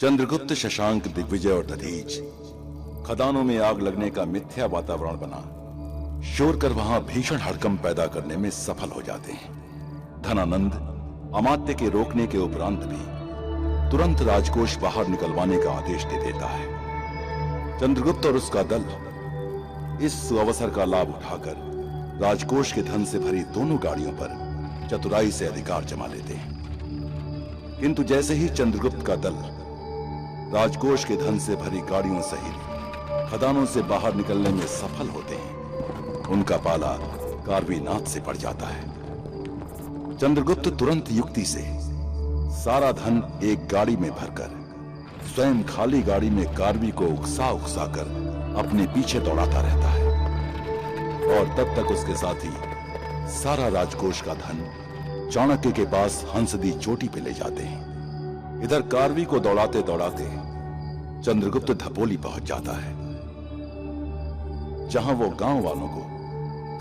चंद्रगुप्त, शशांक, दिग्विजय और दधीच खदानों में आग लगने का मिथ्या वातावरण बना शोर कर वहां भीषण हड़कंप पैदा करने में सफल हो जाते हैं। धनानंद अमात्य के रोकने के उपरांत भी तुरंत राजकोष बाहर निकलवाने का आदेश दे देता है। चंद्रगुप्त और उसका दल इस अवसर का लाभ उठाकर राजकोष के धन से भरी दोनों गाड़ियों पर चतुराई से अधिकार जमा लेते हैं। किंतु जैसे ही चंद्रगुप्त का दल राजकोष के धन से भरी गाड़ियों सहित खदानों से बाहर निकलने में सफल होते हैं, उनका पाला कार्वीनाथ से पड़ जाता है। चंद्रगुप्त तुरंत युक्ति से सारा धन एक गाड़ी में भरकर स्वयं खाली गाड़ी में कार्वी को उकसा उकसा कर अपने पीछे दौड़ाता रहता है और तब तक उसके साथी सारा राजकोष का धन चाणक्य के पास हंसदी चोटी पे ले जाते हैं। इधर कार्वी को दौड़ाते दौड़ाते चंद्रगुप्त धपोली पहुंच जाता है, जहां वो गांव वालों को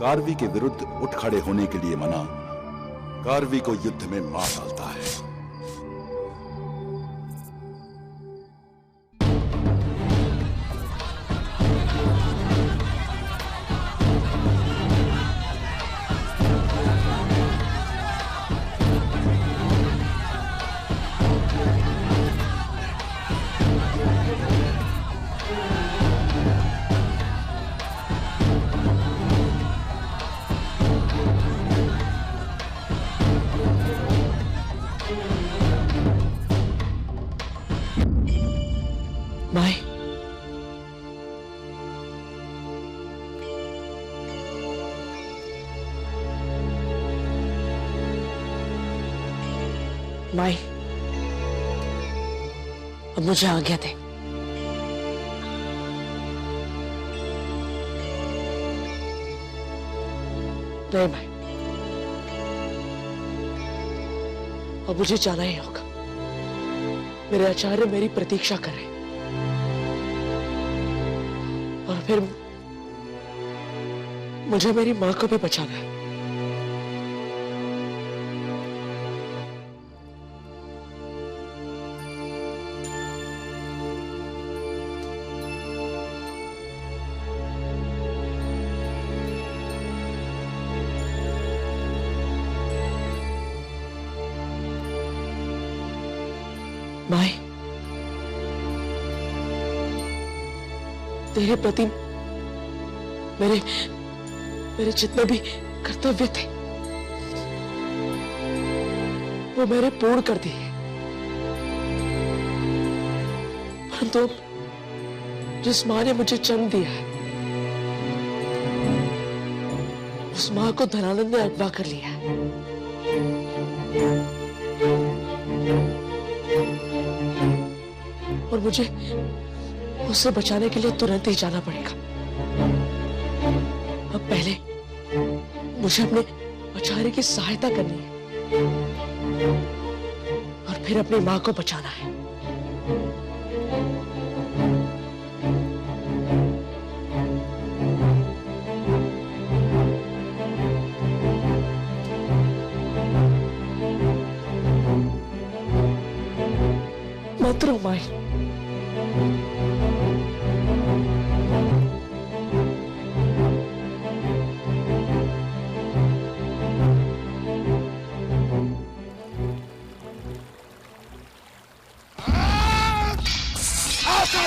कार्वी के विरुद्ध उठ खड़े होने के लिए मना कार्वी को युद्ध में मार डालता है। माई, अब मुझे आज्ञा दे। नहीं माई, अब मुझे जाना ही होगा। मेरे आचार्य मेरी प्रतीक्षा कर रहे हैं और फिर मुझे मेरी मां को भी बचाना है। माई, तेरे प्रति मेरे जितने भी कर्तव्य थे वो मेरे पूर्ण कर दिए, परंतु जिस मां ने मुझे जन्म दिया है उस मां को धनानंद ने अगवा कर लिया है। और मुझे उससे बचाने के लिए तुरंत ही जाना पड़ेगा। अब पहले मुझे अपने आचार्य की सहायता करनी है और फिर अपनी मां को बचाना है। मत रो माई,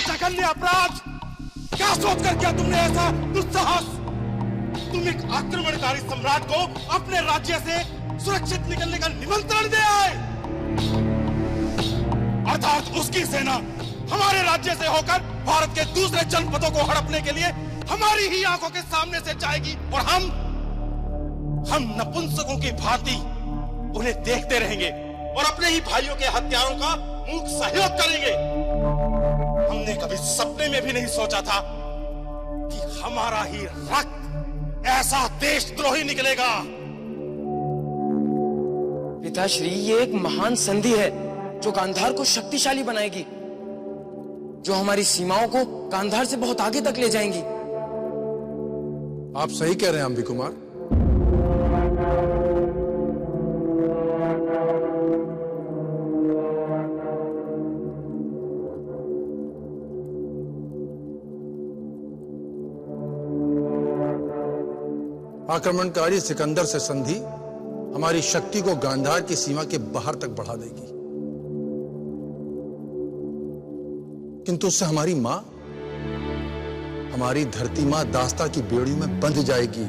जघन्य अपराध! क्या सोचकर किया तुमने ऐसा दुस्साहस? तुम एक आक्रमणकारी सम्राट को अपने राज्य से सुरक्षित निकलने का निमंत्रण दे आए, अर्थात उसकी सेना हमारे राज्य से होकर भारत के दूसरे जनपदों को हड़पने के लिए हमारी ही आंखों के सामने से जाएगी और हम नपुंसकों की भांति उन्हें देखते रहेंगे और अपने ही भाइयों के हत्यारों का मूक सहयोग करेंगे। हमने कभी सपने में भी नहीं सोचा था कि हमारा ही रक्त ऐसा देशद्रोही निकलेगा। पिताश्री, ये एक महान संधि है जो गांधार को शक्तिशाली बनाएगी, जो हमारी सीमाओं को गांधार से बहुत आगे तक ले जाएंगी। आप सही कह रहे हैं अंबी कुमार। आक्रमणकारी सिकंदर से संधि हमारी शक्ति को गांधार की सीमा के बाहर तक बढ़ा देगी, किंतु उससे हमारी मां, हमारी धरती मां दास्ता की बेड़ियों में बंध जाएगी।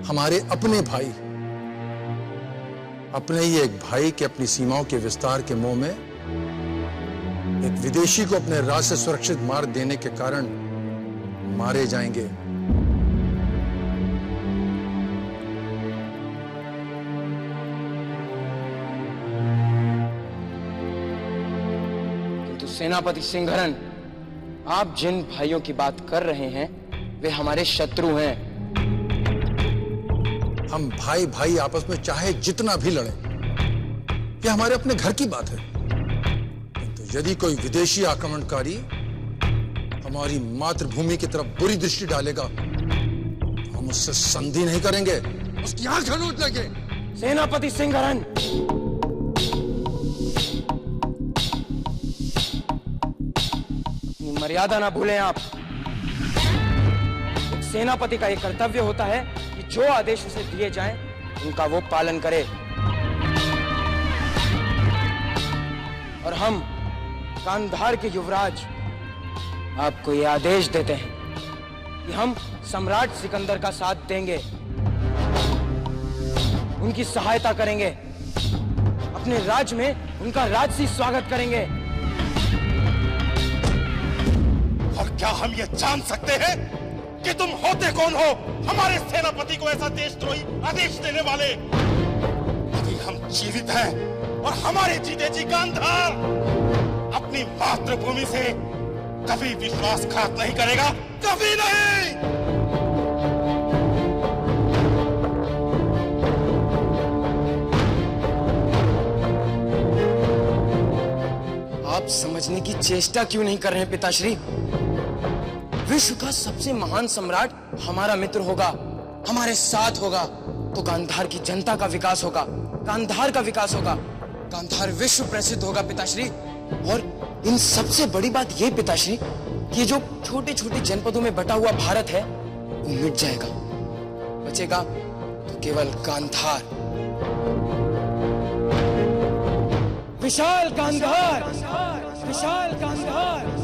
हमारे अपने भाई, अपने ही एक भाई के अपनी सीमाओं के विस्तार के मोह में एक विदेशी को अपने राज से सुरक्षित मार देने के कारण मारे जाएंगे। किंतु सेनापति सिंघरन, आप जिन भाइयों की बात कर रहे हैं वे हमारे शत्रु हैं। हम भाई भाई आपस में चाहे जितना भी लड़ें, यह हमारे अपने घर की बात है। यदि कोई विदेशी आक्रमणकारी हमारी मातृभूमि की तरफ बुरी दृष्टि डालेगा, हम उससे संधि नहीं करेंगे, उसकी आंखें नोच लेंगे। सेनापति सिंघरन, अपनी मर्यादा ना भूलें आप। एक सेनापति का यह कर्तव्य होता है कि जो आदेश उसे दिए जाएं, उनका वो पालन करे। और हम गांधार के युवराज आपको यह आदेश देते हैं कि हम सम्राट सिकंदर का साथ देंगे, उनकी सहायता करेंगे, अपने राज्य में उनका राजसी स्वागत करेंगे। और क्या हम ये जान सकते हैं कि तुम होते कौन हो, हमारे सेनापति को ऐसा देशद्रोही आदेश देने वाले? यदि हम जीवित हैं और हमारे जीते जी गांधार अपनी मातृभूमि से कभी विश्वासघात नहीं करेगा, कभी नहीं। आप समझने की चेष्टा क्यों नहीं कर रहे हैं पिताश्री? विश्व का सबसे महान सम्राट हमारा मित्र होगा, हमारे साथ होगा, तो गांधार की जनता का विकास होगा, गांधार का विकास होगा, गांधार विश्व प्रसिद्ध होगा पिताश्री। और इन सबसे बड़ी बात ये पिताश्री कि जो छोटे छोटे जनपदों में बटा हुआ भारत है वो मिट जाएगा, बचेगा तो केवल गांधार, विशाल गांधार, विशाल गांधार।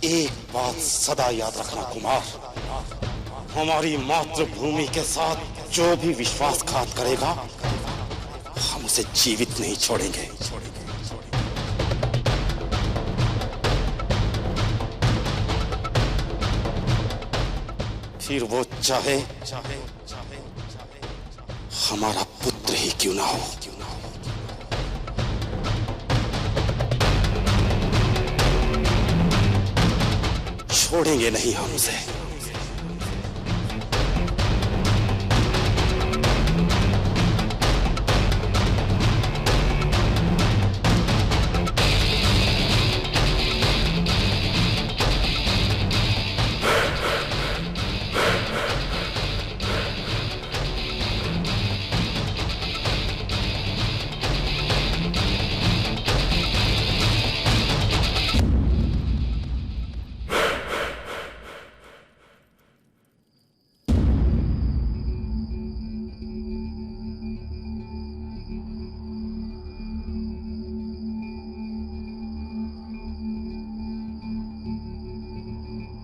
एक बात सदा याद रखना कुमार, हमारी मातृभूमि के साथ जो भी विश्वासघात करेगा, हम उसे जीवित नहीं छोड़ेंगे। फिर वो चाहे हमारा पुत्र ही क्यों ना हो। छोड़ेंगे नहीं हम उसे।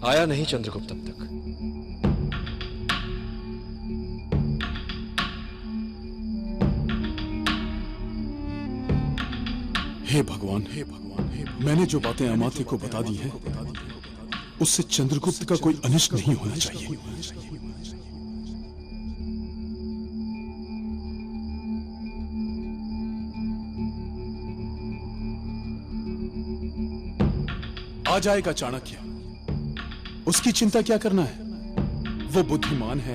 आया नहीं चंद्रगुप्त अब तक। हे भगवान, हे भगवान, मैंने जो बातें अमात्य को बता दी हैं, उससे चंद्रगुप्त का कोई अनिष्ट नहीं होना चाहिए। आ जाएगा चाणक्य, उसकी चिंता क्या करना है? वो बुद्धिमान है,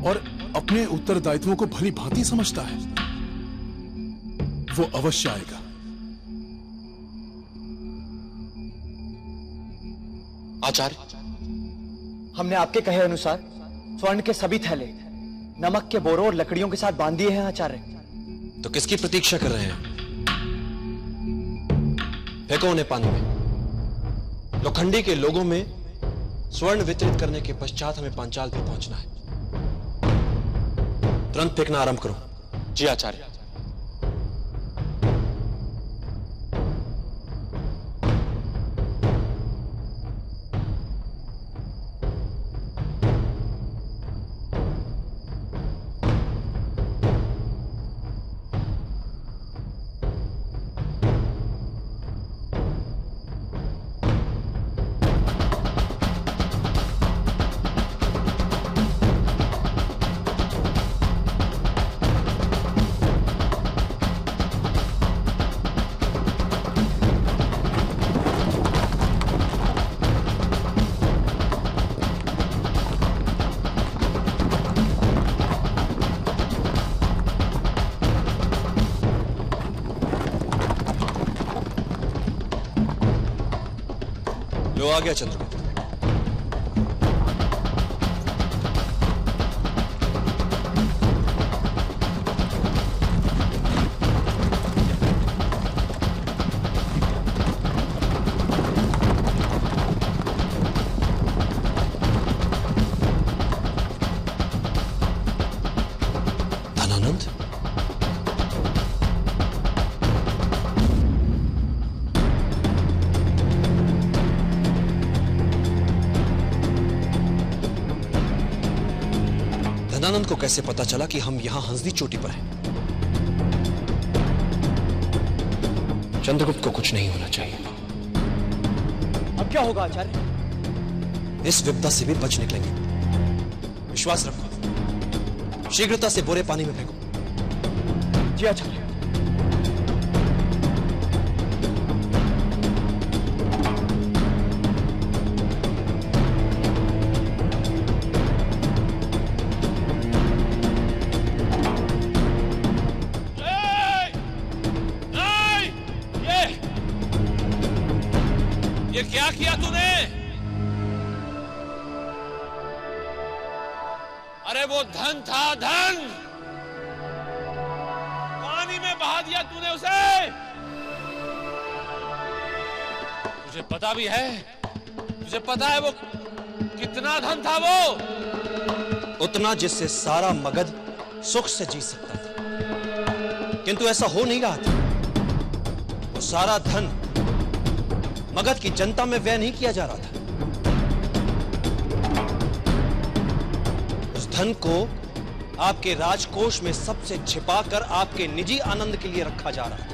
और अपने उत्तरदायित्वों को भली भांति समझता है। वो अवश्य आएगा। आचार्य, हमने आपके कहे अनुसार स्वर्ण के सभी थैले नमक के बोरों और लकड़ियों के साथ बांध दिए हैं आचार्य। तो किसकी प्रतीक्षा कर रहे हैं? फेंको उन्हें पानी में। लोखंडी के लोगों में स्वर्ण वितरित करने के पश्चात हमें पांचाल भी पहुंचना है। तुरंत फेंकना आरंभ करो। जी आचार्य। लो आ गया चंद्रगुप्त। धनानंद, धनानंद को कैसे पता चला कि हम यहां हंसदी चोटी पर हैं? चंद्रगुप्त को कुछ नहीं होना चाहिए। अब क्या होगा आचार्य? इस विपदा से भी बच निकलेंगे। विश्वास रखो। शीघ्रता से बोरे पानी में फेंको। जी आचार्य। ये क्या किया तूने? अरे वो धन था, धन पानी में बहा दिया तूने उसे। तुझे पता भी है, तुझे पता है वो कितना धन था? वो उतना जिससे सारा मगध सुख से जी सकता था, किंतु ऐसा हो नहीं रहा था। वो सारा धन मगध की जनता में व्यय नहीं किया जा रहा था। उस धन को आपके राजकोष में सबसे छिपाकर आपके निजी आनंद के लिए रखा जा रहा था।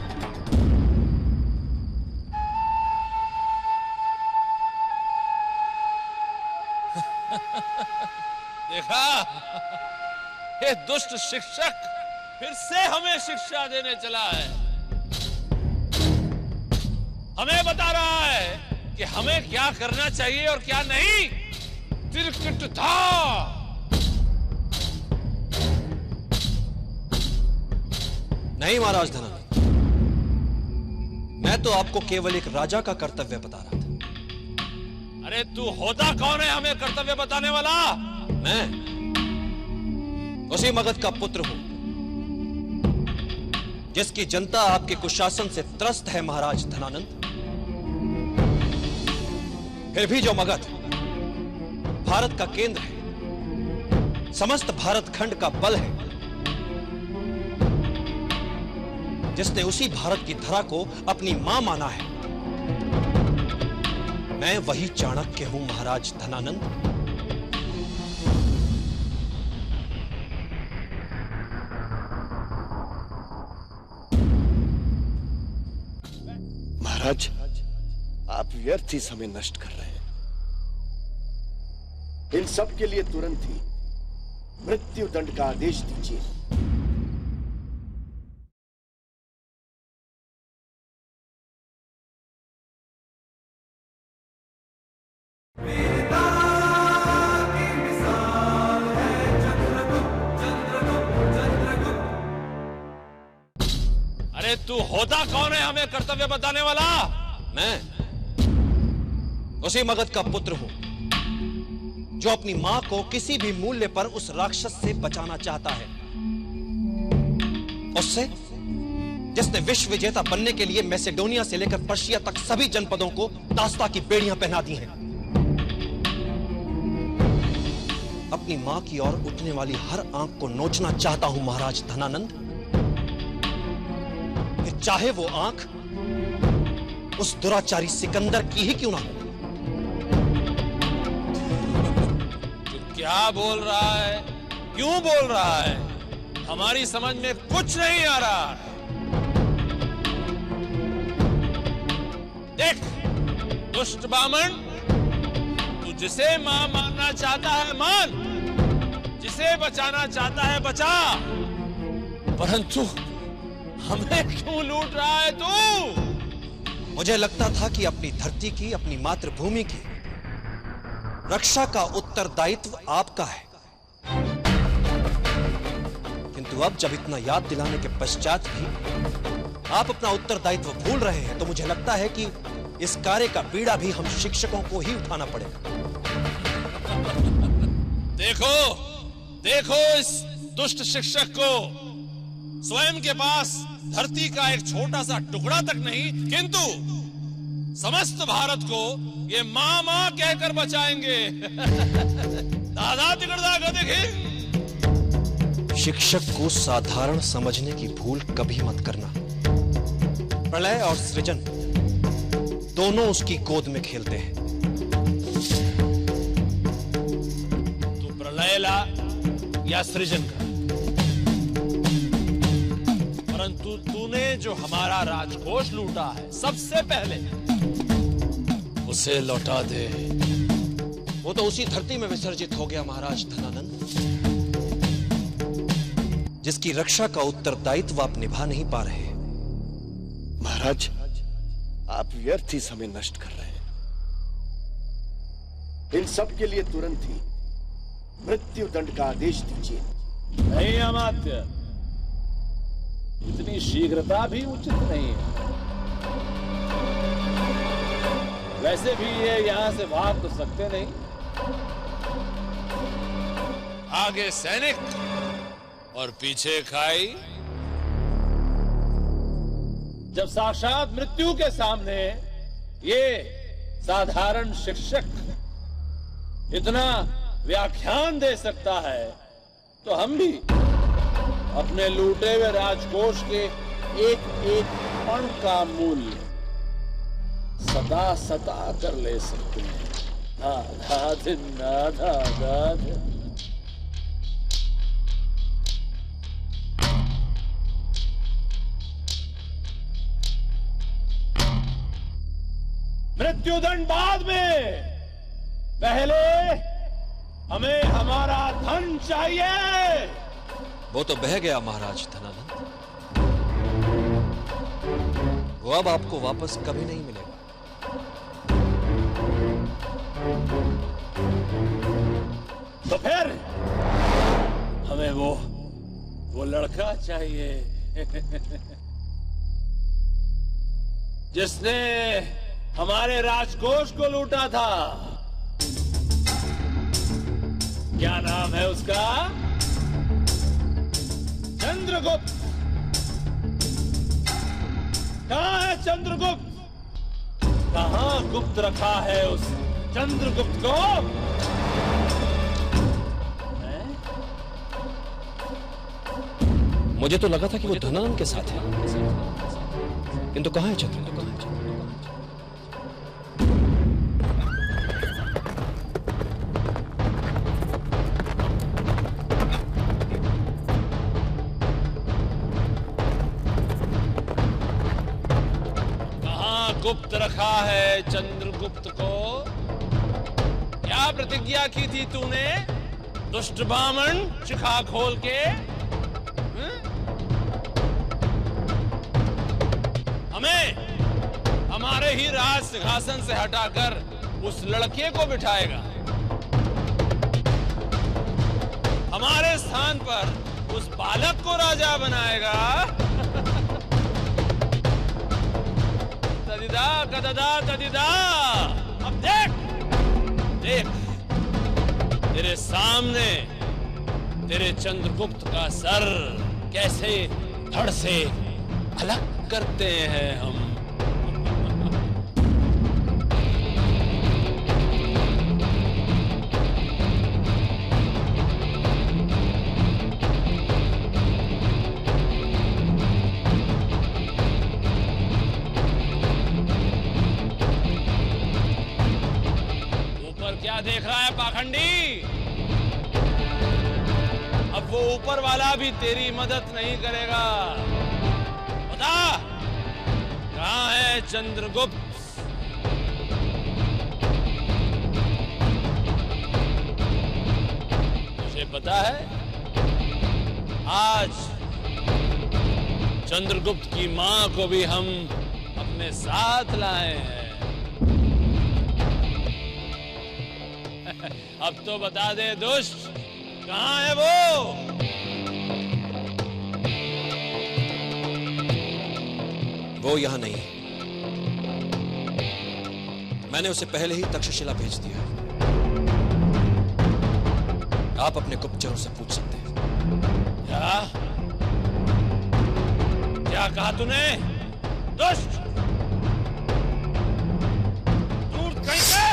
देखा, ये दुष्ट शिक्षक फिर से हमें शिक्षा देने चला है। हमें बता रहा है कि हमें क्या करना चाहिए और क्या नहीं। तिरकिट था। नहीं महाराज धनानंद, मैं तो आपको केवल एक राजा का कर्तव्य बता रहा था। अरे तू होता कौन है हमें कर्तव्य बताने वाला? मैं उसी मगध का पुत्र हूं जिसकी जनता आपके कुशासन से त्रस्त है महाराज धनानंद। फिर भी जो मगध भारत का केंद्र है, समस्त भारत खंड का बल है, जिसने उसी भारत की धरा को अपनी मां माना है, मैं वही चाणक्य हूं महाराज धनानंद। महाराज, आप व्यर्थ ही समय नष्ट कर रहे हैं। इन सब के लिए तुरंत ही मृत्यु दंड का आदेश दीजिए। वेदा की मिसाल है चक्र तू होता कौन है हमें कर्तव्य बताने वाला? मैं उसी मगध का पुत्र हूं जो अपनी मां को किसी भी मूल्य पर उस राक्षस से बचाना चाहता है, उससे जिसने विश्व विजेता बनने के लिए मैसेडोनिया से लेकर पर्शिया तक सभी जनपदों को दास्ता की बेड़ियां पहना दी हैं। अपनी मां की ओर उठने वाली हर आंख को नोचना चाहता हूं महाराज धनानंद, फिर चाहे वो आंख उस दुराचारी सिकंदर की ही क्यों ना हो। तू क्या बोल रहा है? क्यों बोल रहा है? हमारी समझ में कुछ नहीं आ रहा है। देख दुष्ट बामन, तू जिसे मां मानना चाहता है मान, जिसे बचाना चाहता है बचा, परंतु हमें क्यों लूट रहा है तू? मुझे लगता था कि अपनी धरती की, अपनी मातृभूमि की रक्षा का उत्तरदायित्व आपका है, किंतु अब जब इतना याद दिलाने के पश्चात भी आप अपना उत्तरदायित्व भूल रहे हैं, तो मुझे लगता है कि इस कार्य का बीड़ा भी हम शिक्षकों को ही उठाना पड़ेगा। देखो देखो इस दुष्ट शिक्षक को, स्वयं के पास धरती का एक छोटा सा टुकड़ा तक नहीं, किंतु समस्त भारत को ये मां मां कहकर बचाएंगे। दादा तिगड़दा गधे। शिक्षक को साधारण समझने की भूल कभी मत करना। प्रलय और सृजन दोनों उसकी गोद में खेलते हैं। तू प्रलय ला या सृजन कर, परंतु तूने जो हमारा राजकोष लूटा है, सबसे पहले उसे लौटा दे। वो तो उसी धरती में विसर्जित हो गया महाराज धनानंद, जिसकी रक्षा का उत्तरदायित्व आप निभा नहीं पा रहे। महाराज, आप व्यर्थ ही समय नष्ट कर रहे हैं। इन सब के लिए तुरंत ही मृत्यु दंड का आदेश दीजिए। नहीं अमात्य, इतनी शीघ्रता भी उचित नहीं है। वैसे भी ये यहां से भाग तो सकते नहीं। आगे सैनिक और पीछे खाई। जब साक्षात मृत्यु के सामने ये साधारण शिक्षक इतना व्याख्यान दे सकता है, तो हम भी अपने लूटे हुए राजकोष के एक एक कण का मूल्य सदा सदा कर ले सकते हैं। नाधा दिन नाधा नाधा। मृत्युदंड बाद में, पहले हमें हमारा धन चाहिए। वो तो बह गया महाराज धनानंद, वो अब आपको वापस कभी नहीं मिलेगा। तो फिर हमें वो लड़का चाहिए जिसने हमारे राजकोष को लूटा था। क्या नाम है उसका? चंद्रगुप्त। कहां है चंद्रगुप्त? कहां गुप्त रखा है उस चंद्रगुप्त को? मुझे तो लगा था कि वो धनानंद के साथ है, किंतु कहां है चंद्रगुप्त? गुप्त रखा है चंद्रगुप्त को? क्या प्रतिज्ञा की थी तूने दुष्ट बामन, शिखा खोल के? हमें हमारे ही राज सिंहासन से हटाकर उस लड़के को बिठाएगा, हमारे स्थान पर उस बालक को राजा बनाएगा। तददा तदिदा। अब देख देख, तेरे सामने तेरे चंद्रगुप्त का सर कैसे धड़ से अलग करते हैं हम। क्या देख रहा है पाखंडी? अब वो ऊपर वाला भी तेरी मदद नहीं करेगा। बता कहां है चंद्रगुप्त? तुझे पता है आज चंद्रगुप्त की मां को भी हम अपने साथ लाए हैं। अब तो बता दे दुष्ट, कहां है वो? वो यहां नहीं है। मैंने उसे पहले ही तक्षशिला भेज दिया। आप अपने गुप्तचरों से पूछ सकते हैं। क्या कहा तूने? दुष्ट, दूर कहीं से!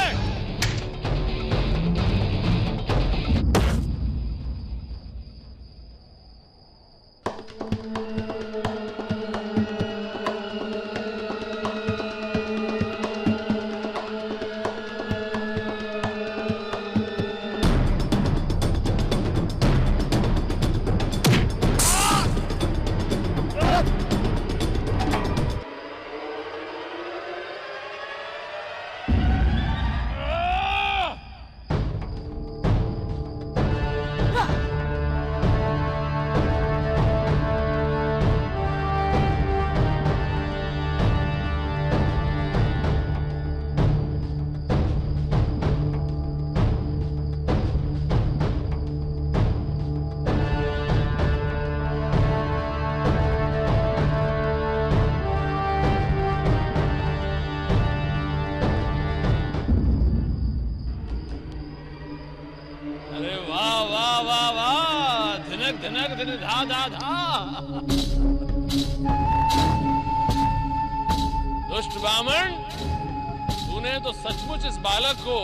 धा धा धा। दुष्ट ब्राह्मण, तूने तो सचमुच इस बालक को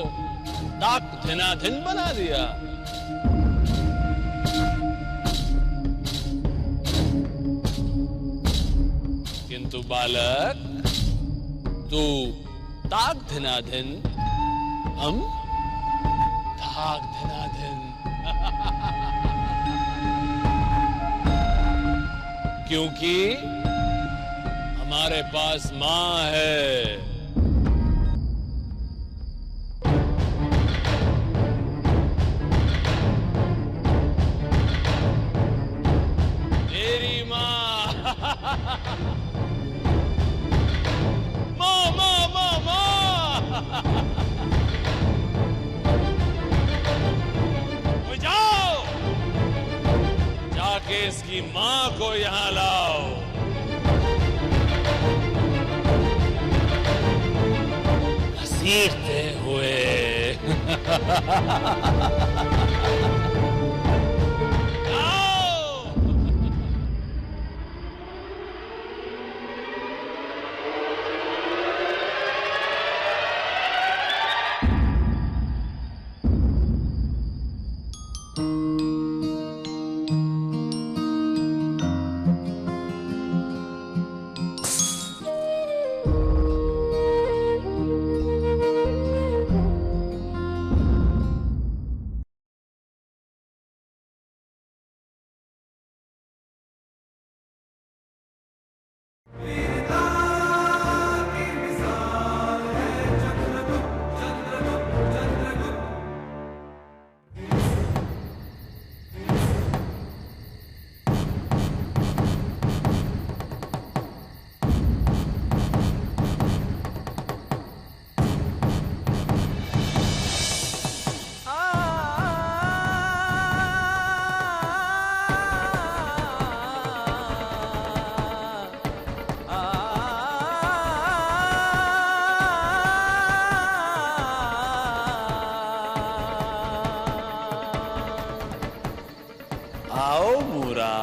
ताक धिनाधिन बना दिया। किंतु बालक, तू ताक धिनाधिन, हम धाक धिनाधिन। क्योंकि हमारे पास मां है। तेरी मां। मां मां मां मां। जाओ, जाके इसकी मां को यहां लाओ। घसीटते हुए। आओ मूरा।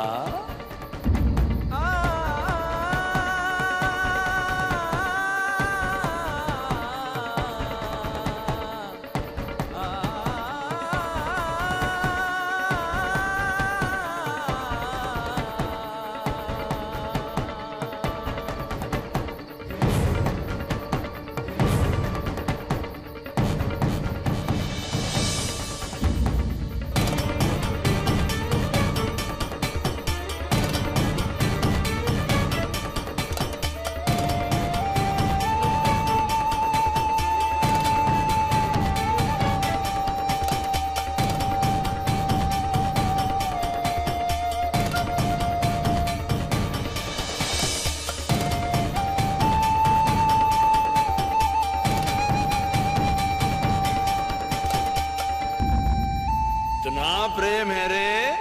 प्रेम है रे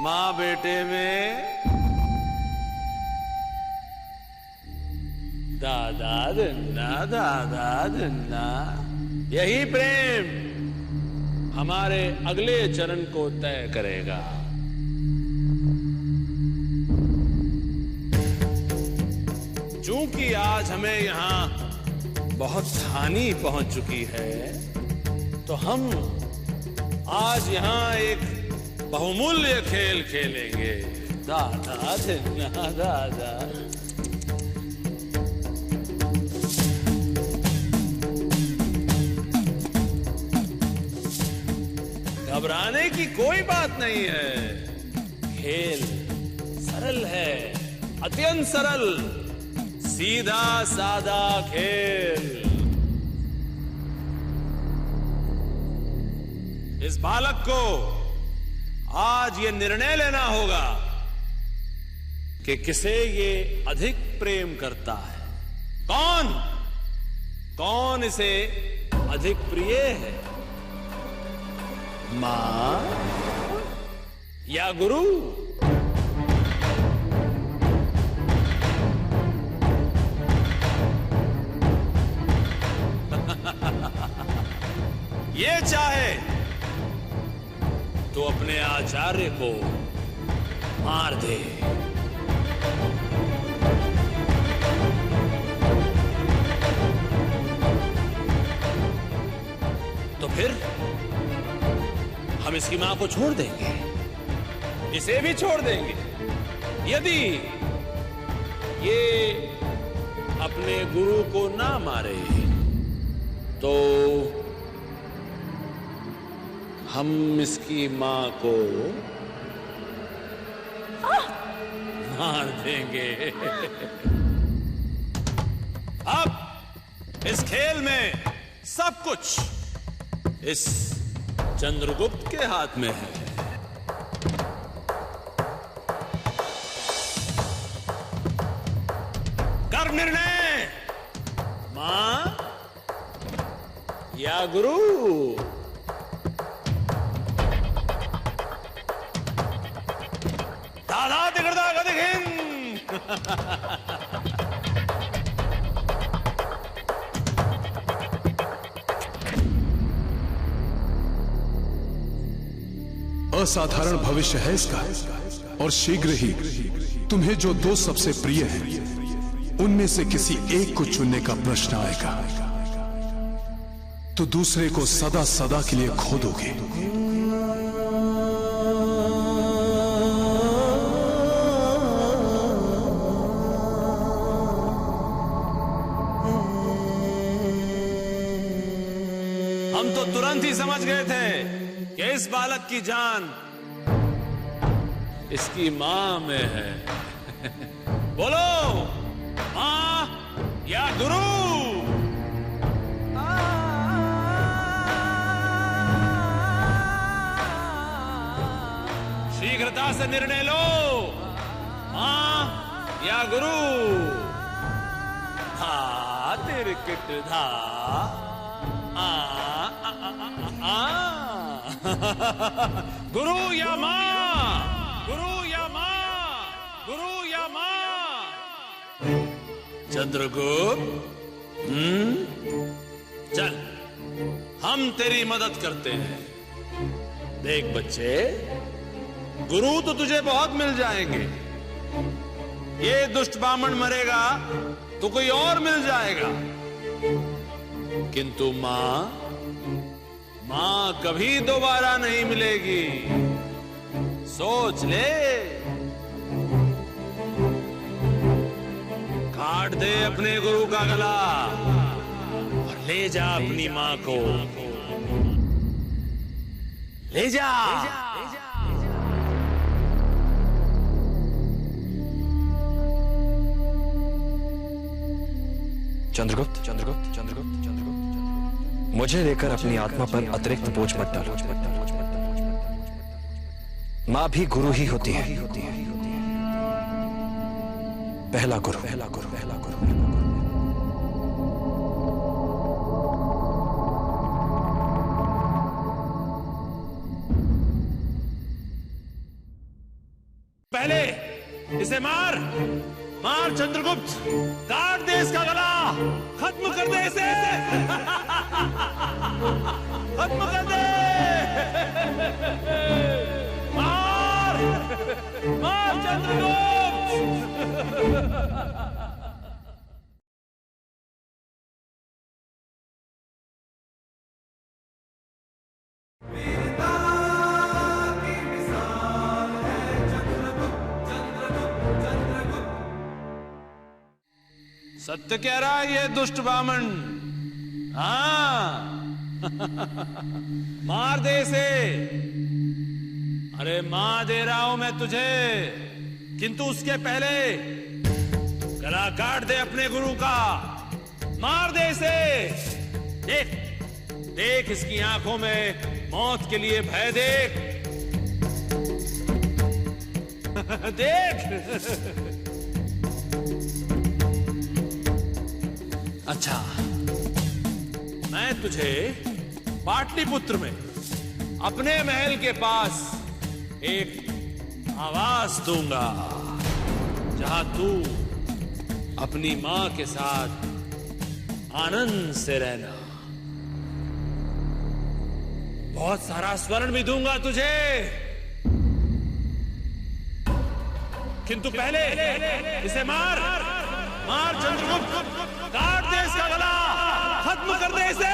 माँ बेटे में। दादा दन्ना यही प्रेम हमारे अगले चरण को तय करेगा। चूंकि आज हमें यहां बहुत हानि पहुंच चुकी है, तो हम आज यहां एक बहुमूल्य खेल खेलेंगे। दादा दन्ना दादा। घबराने की कोई बात नहीं है। खेल सरल है, अत्यंत सरल, सीधा सादा खेल। इस बालक को आज ये निर्णय लेना होगा कि किसे ये अधिक प्रेम करता है। कौन इसे अधिक प्रिय है, मां या गुरु? ये चाहे तो अपने आचार्य को मार दे। तो फिर हम इसकी मां को छोड़ देंगे, इसे भी छोड़ देंगे। यदि ये अपने गुरु को ना मारे तो हम इसकी मां को मार देंगे। अब इस खेल में सब कुछ इस चंद्रगुप्त के हाथ में है। कर निर्णय, मां या गुरु? दादा दिगड़दा गदिघिन। असाधारण भविष्य है इसका, और शीघ्र ही तुम्हें जो दो सबसे प्रिय हैं, उनमें से किसी एक को चुनने का प्रश्न आएगा, तो दूसरे को सदा सदा के लिए खो दोगे। हम तो तुरंत ही समझ गए थे कि इस बालक की जान इसकी मां में है। बोलो, मां या गुरु? शीघ्रता से निर्णय लो, मां या गुरु? धा तिरकिट धा। गुरु या मां? गुरु या मां? गुरु या मां? चंद्रगुप्त, चल हम तेरी मदद करते हैं। देख बच्चे, गुरु तो तुझे बहुत मिल जाएंगे। ये दुष्ट बामण मरेगा तो कोई और मिल जाएगा, किंतु मां कभी दोबारा नहीं मिलेगी। सोच ले। काट दे अपने गुरु का गला और ले जा अपनी मां को। ले जा। चंद्रगुप्त, मुझे लेकर अपनी आत्मा पर अतिरिक्त बोझ मत डालो। मां भी गुरु ही होती है। पहला गुरु। पहले इसे मार चंद्रगुप्त, काट दे इसका गला, खत्म कर दे इसे, खत्म कर दे। मार चंद्रगुप्त। सत्य कह रहा है ये दुष्ट बामन। हाँ मार दे इसे। अरे मार दे रहा हूं मैं तुझे, किंतु उसके पहले गला काट दे अपने गुरु का। मार दे इसे। देख इसकी आंखों में मौत के लिए भय देख। देख। अच्छा, मैं तुझे पाटलिपुत्र में अपने महल के पास एक आवास दूंगा, जहां तू अपनी मां के साथ आनंद से रहना। बहुत सारा स्वर्ण भी दूंगा तुझे, किंतु पहले इसे मार चंद्रगुप्त, काट दे इसका गला, खत्म कर दे इसे,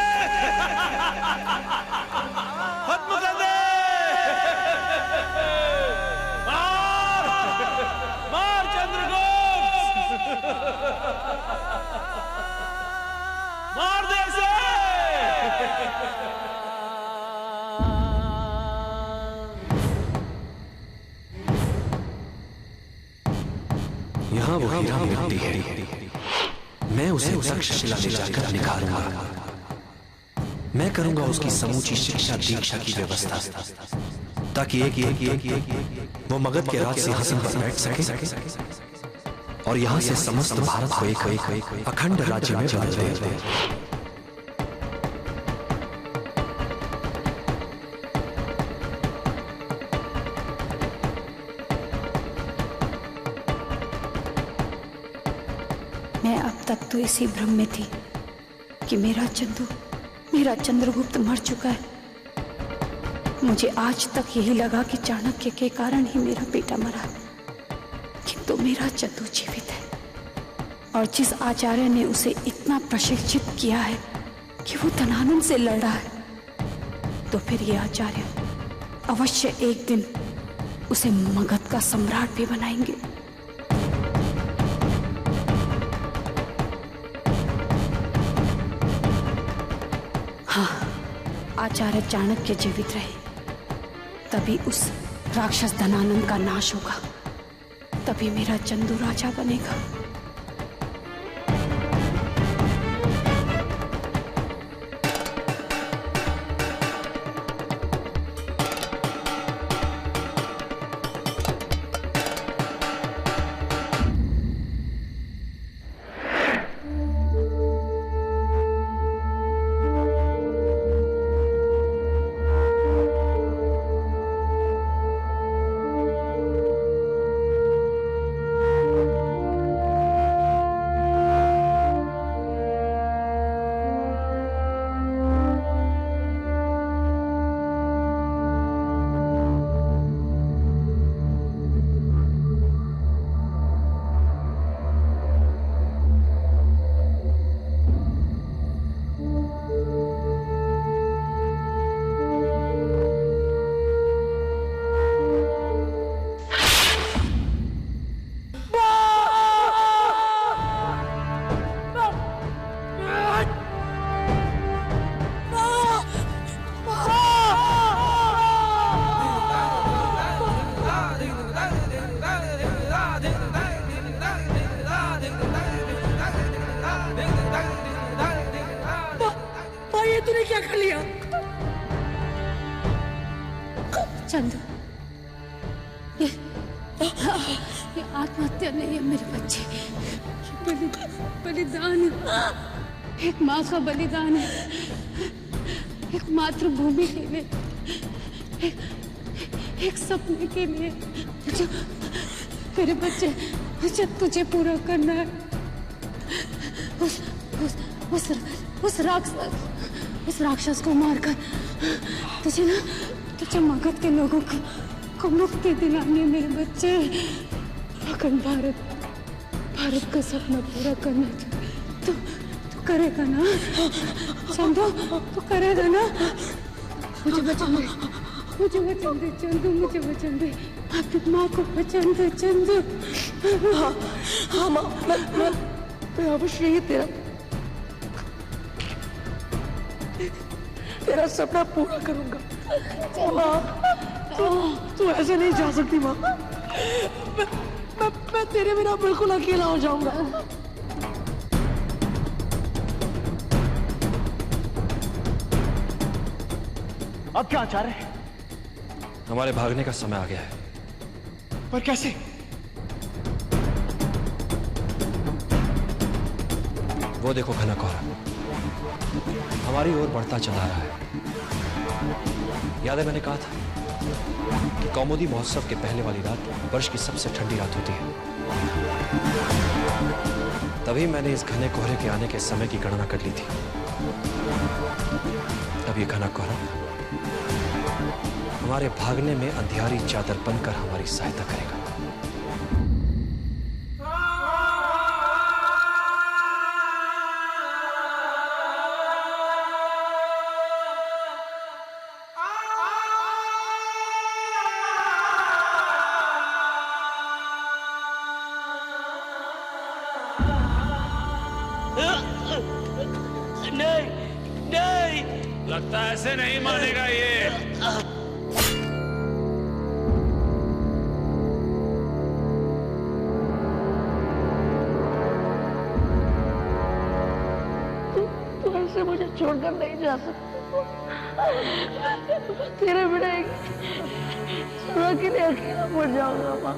खत्म कर दे। मार चंद्रगुप्त, मार दे इसे। यहाँ वो हीरा मिट्टी है, मैं उसे तक्षशिला ले जाकर निखारूंगा। मैं करूंगा उसकी समूची शिक्षा दीक्षा की व्यवस्था, ताकि एक वो मगध के राज सिंहासन पर बैठ सके और यहां से समस्त भारत को एक अखंड राज्य में बदल दे। मैं अब तक तो इसी भ्रम में थी कि मेरा चंद्रगुप्त मर चुका है। मुझे आज तक यही लगा कि चाणक्य के कारण ही मेरा बेटा मरा, किंतु मेरा चंदू जीवित है और जिस आचार्य ने उसे इतना प्रशिक्षित किया है कि वो धनानंद से लड़ रहा है, तो फिर ये आचार्य अवश्य एक दिन उसे मगध का सम्राट भी बनाएंगे। हाँ, आचार्य चाणक्य जीवित रहे तभी उस राक्षस धनानंद का नाश होगा, तभी मेरा चंदू राजा बनेगा। कर लिया? चंदू, ये आत्महत्या नहीं है मेरे बच्चे, बलिदान है, एक माँ का बलिदान है, एक मातृभूमि के लिए, एक सपने के लिए जो मेरे बच्चे मुझे तुझे पूरा करना है। उस राक्षस को मारकर तुझे मगध के लोगों को मुक्ति दिलानी है मेरे बच्चे। अखंड भारत का सपना पूरा करना तू करेगा ना चंदू? तू करेगा ना? मुझे वचन दे चंदू, मुझे वचन दे, अपनी माँ को वचन दे चंदू। हाँ माँ, मैं अवश्य ही तेरा सपना पूरा करूंगा। माँ, तू ऐसे नहीं जा सकती माँ। मैं तेरे बिना बिल्कुल अकेला हो जाऊंगा। अब क्या आचार्य? हमारे भागने का समय आ गया है। पर कैसे? वो देखो घना कोहरा हमारी ओर बढ़ता चला रहा है। याद है मैंने कहा था कि कौमुदी महोत्सव के पहले वाली रात वर्ष की सबसे ठंडी रात होती है। तभी मैंने इस घने कोहरे के आने के समय की गणना कर ली थी। अब ये घना कोहरा हमारे भागने में अंधियारी चादर बनकर हमारी सहायता करेगा। नहीं, लगता है ऐसे नहीं मानेगा ये। तू ऐसे मुझे छोड़कर नहीं जा सकता। तेरे बिना एक के लिए अकेला पड़ जाऊंगा माँ।